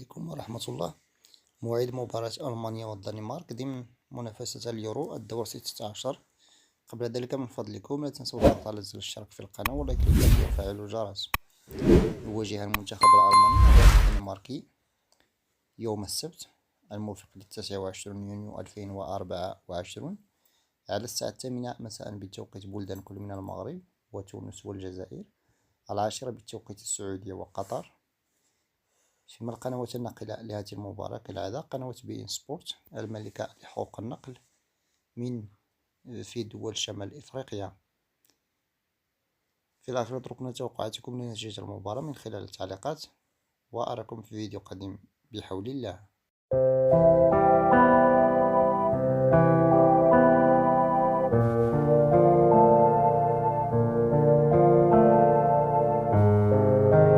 عليكم ورحمة الله. موعد مباراة ألمانيا والدنمارك ضمن منافسة اليورو الدور 16. قبل ذلك من فضلكم لا تنسوا الضغط على زر الاشتراك في القناة ولايك الفيديو وفعلوا الجرس. يواجه المنتخب الألماني الدنماركي يوم السبت الموافق 29 يونيو 2024 على الساعة 8 مساء بتوقيت بلدان كل من المغرب وتونس والجزائر، 10 بتوقيت السعودية وقطر. فيما القنوات الناقلة لهذه المباراة كالعادة قناة بي إن سبورت المالكة لحقوق النقل في دول شمال إفريقيا. في الآخر اتركونا توقعاتكم لنتيجة المباراة من خلال التعليقات، وأراكم في فيديو قادم بحول الله.